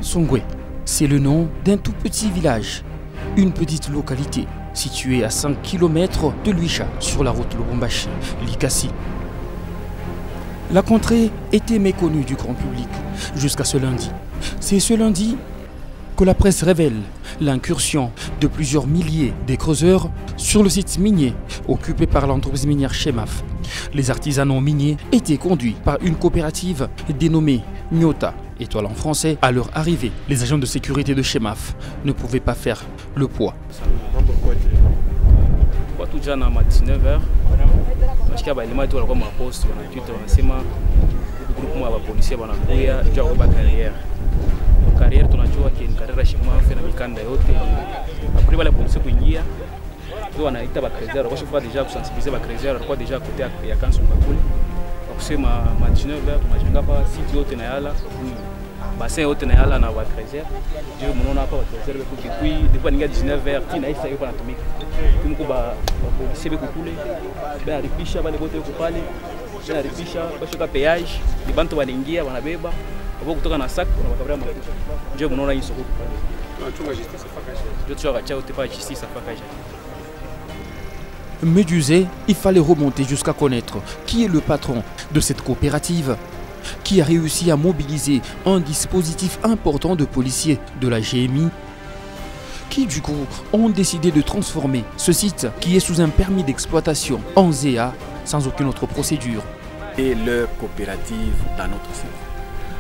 Songwe, c'est le nom d'un tout petit village, une petite localité située à 5 km de Luicha sur la route Lubumbashi-Likasi. La contrée était méconnue du grand public jusqu'à ce lundi. C'est ce lundi que la presse révèle l'incursion de plusieurs milliers de creuseurs sur le site minier occupé par l'entreprise minière Chemaf. Les artisanaux miniers étaient conduits par une coopérative dénommée Nyota, étoile en français. À leur arrivée, les agents de sécurité de Chemaf ne pouvaient pas faire le poids. Tout déjà à 19h, parce qu'il y a des éléments comme un poste, on a tout enseignement, le groupe de policiers, on a déjà une carrière. La carrière, on a déjà une carrière chez moi, on a une carrière. Après, les policiers qui y on a été à Crézère, on a déjà sensibilisé à Crézère, on a déjà à côté à Kanson Bakoul. Donc c'est ma 19h, on a pas si tu es au Ténéala, bassin au Ténéala, on a Crézère. Je ne sais pas Crézère, depuis 19h, il y a une atomique. Puis on va policier beaucoup ben aripisha bale bote kupale ben aripisha bashoka péage libantu balingia banabeba abo kutoka na sac na bakabra mafuta ndio mnaona hii soko kupale tunachunga justice afakaje ndio tuchaka chao tepa justice afakaje. Médusé, il fallait remonter jusqu'à connaître qui est le patron de cette coopérative qui a réussi à mobiliser un dispositif important de policiers de la GMI qui du coup ont décidé de transformer ce site qui est sous un permis d'exploitation en ZEA sans aucune autre procédure. Et leur coopérative dans notre site.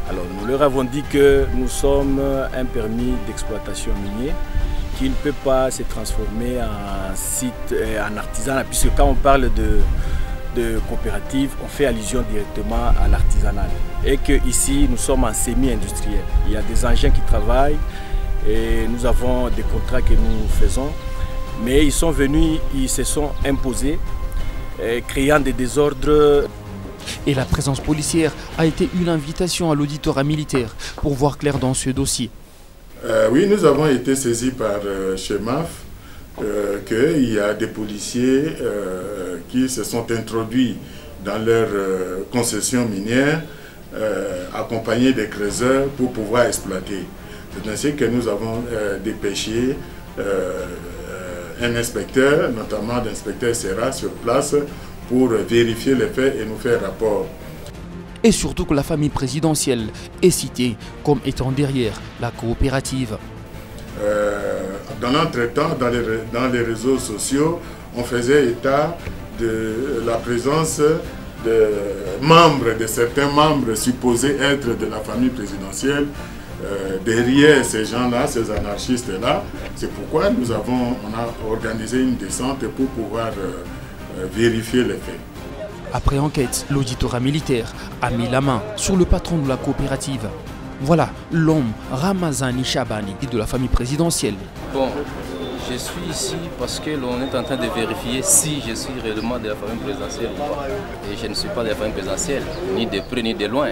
Alors nous leur avons dit que nous sommes un permis d'exploitation minier qui ne peut pas se transformer en site, en artisanat, puisque quand on parle de coopérative, on fait allusion directement à l'artisanal. Et qu'ici nous sommes en semi-industriel. Il y a des engins qui travaillent. Et nous avons des contrats que nous faisons, mais ils sont venus, ils se sont imposés, créant des désordres. Et la présence policière a été une invitation à l'auditorat militaire pour voir clair dans ce dossier. Oui, nous avons été saisis par Chemaf qu'il y a des policiers qui se sont introduits dans leur concession minière, accompagnés des creuseurs pour pouvoir exploiter. C'est ainsi que nous avons dépêché un inspecteur, notamment l'inspecteur Serra, sur place pour vérifier les faits et nous faire rapport. Et surtout que la famille présidentielle est citée comme étant derrière la coopérative. Dans l'entretemps, dans les réseaux sociaux, on faisait état de la présence de membres, de certains membres supposés être de la famille présidentielle. Derrière ces gens-là, ces anarchistes-là, c'est pourquoi on a organisé une descente pour pouvoir vérifier les faits. Après enquête, l'auditorat militaire a mis la main sur le patron de la coopérative. Voilà l'homme Ramazani Chabani de la famille présidentielle. Bon, je suis ici parce que l'on est en train de vérifier si je suis réellement de la famille présidentielle ou pas. Et je ne suis pas de la famille présidentielle, ni de près ni de loin.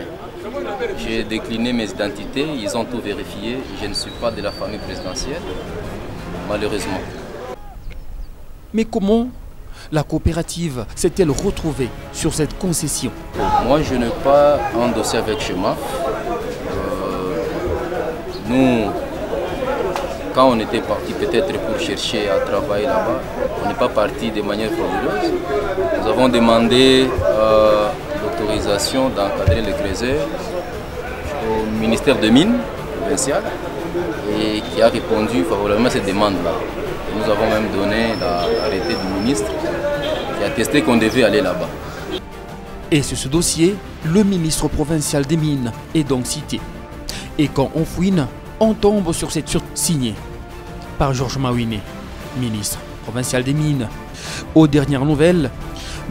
J'ai décliné mes identités, ils ont tout vérifié. Je ne suis pas de la famille présidentielle, malheureusement. Mais comment la coopérative s'est-elle retrouvée sur cette concession? Moi, je n'ai pas un dossier avec Chemaf. Nous, quand on était parti peut-être pour chercher à travailler là-bas, on n'est pas parti de manière frauduleuse. Nous avons demandé l'autorisation d'encadrer les creuseurs au ministère des Mines provincial et qui a répondu favorablement à cette demande-là. Nous avons même donné l'arrêté du ministre qui a attesté qu'on devait aller là-bas. Et sur ce dossier, le ministre provincial des Mines est donc cité. Et quand on fouine, on tombe sur cette signée par Georges Mawine, ministre provincial des Mines. Aux dernières nouvelles,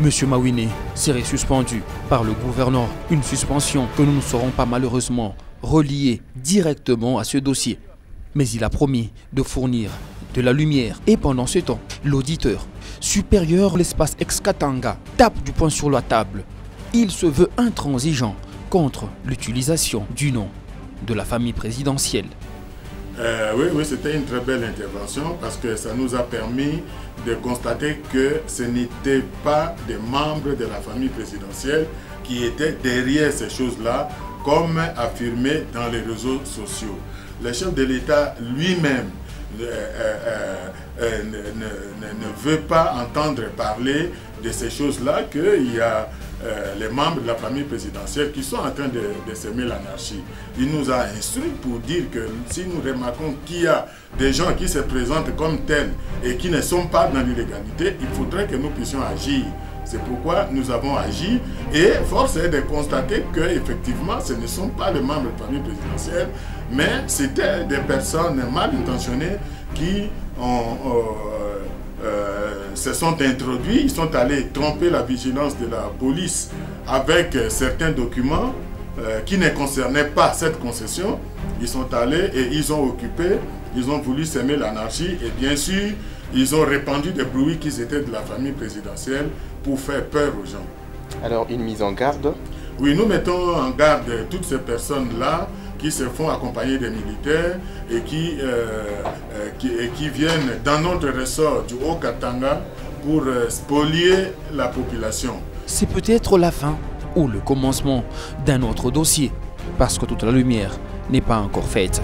M. Mawine serait suspendu par le gouverneur. Une suspension que nous ne saurons pas malheureusement reliée directement à ce dossier. Mais il a promis de fournir de la lumière. Et pendant ce temps, l'auditeur supérieur de l'espace ex-Katanga tape du poing sur la table. Il se veut intransigeant contre l'utilisation du nom de la famille présidentielle. Oui, c'était une très belle intervention parce que ça nous a permis de constater que ce n'était pas des membres de la famille présidentielle qui étaient derrière ces choses-là, comme affirmé dans les réseaux sociaux. Le chef de l'État lui-même ne veut pas entendre parler de ces choses-là, qu'il y a les membres de la famille présidentielle qui sont en train de semer l'anarchie. Il nous a instruit pour dire que si nous remarquons qu'il y a des gens qui se présentent comme tels et qui ne sont pas dans l'illégalité, il faudrait que nous puissions agir. C'est pourquoi nous avons agi et force est de constater qu'effectivement ce ne sont pas les membres de la famille présidentielle, mais c'était des personnes mal intentionnées qui se sont introduits, ils sont allés tromper la vigilance de la police avec certains documents qui ne concernaient pas cette concession. Ils sont allés et ils ont occupé, ils ont voulu semer l'anarchie et bien sûr, ils ont répandu des bruits qu'ils étaient de la famille présidentielle pour faire peur aux gens. Alors, une mise en garde? Oui, nous mettons en garde toutes ces personnes-là qui se font accompagner des militaires et qui viennent dans notre ressort du Haut-Katanga pour spolier la population. C'est peut-être la fin ou le commencement d'un autre dossier, parce que toute la lumière n'est pas encore faite.